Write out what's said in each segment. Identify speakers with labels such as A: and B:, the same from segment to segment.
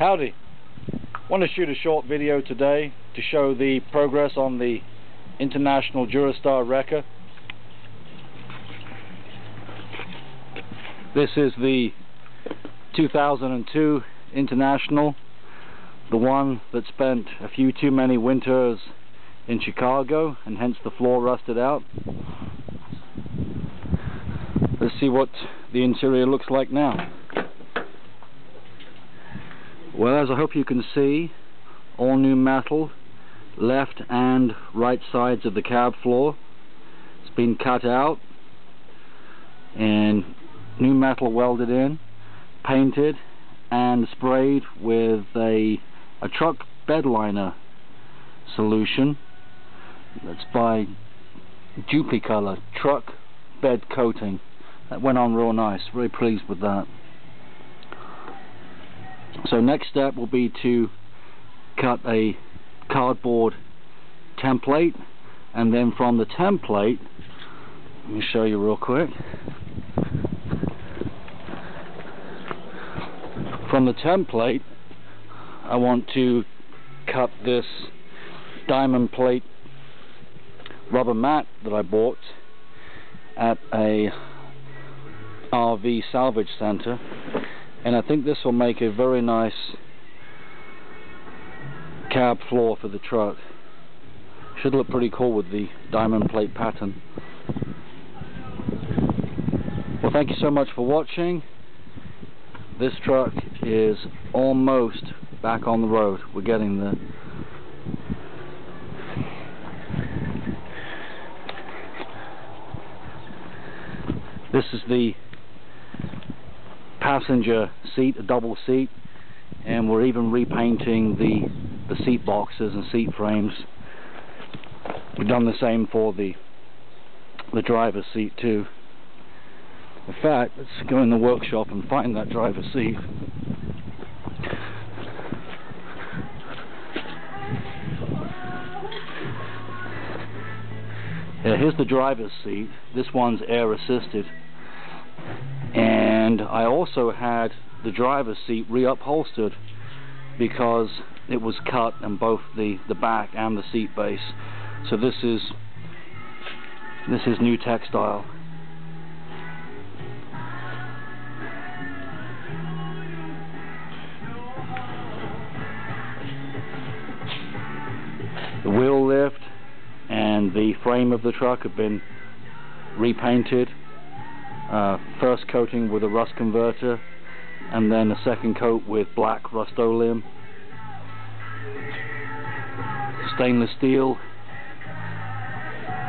A: Howdy. Want to shoot a short video today to show the progress on the International Durastar wrecker. This is the 2002 International, the one that spent a few too many winters in Chicago and hence the floor rusted out. Let's see what the interior looks like now. Well, as I hope you can see, all new metal, left and right sides of the cab floor. It's been cut out and new metal welded in, painted and sprayed with a truck bed liner solution. That's by Duplicolor truck bed coating. That went on real nice. Very pleased with that. So next step will be to cut a cardboard template, and then from the template, let me show you real quick. From the template, I want to cut this diamond plate rubber mat that I bought at a RV salvage center, and I think this will make a very nice cab floor for the truck. Should look pretty cool with the diamond plate pattern. Well, thank you so much for watching. This truck is almost back on the road. We're getting there. This is the passenger seat, a double seat, and we're even repainting the seat boxes and seat frames. We've done the same for the driver's seat too. In fact, let's go in the workshop and find that driver's seat. Yeah, here's the driver's seat. This one's air assisted. And I also had the driver's seat reupholstered because it was cut in both the back and the seat base. So this is new textile. The wheel lift and the frame of the truck have been repainted. First coating with a rust converter, and then a second coat with black Rust-Oleum. Stainless steel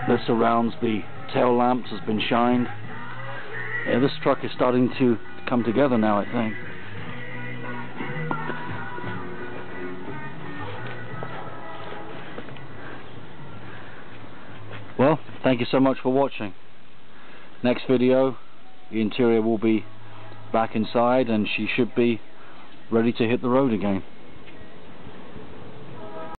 A: that surrounds the tail lamps has been shined. Yeah, this truck is starting to come together now, I think. Well, thank you so much for watching. Next video, the interior will be back inside and she should be ready to hit the road again.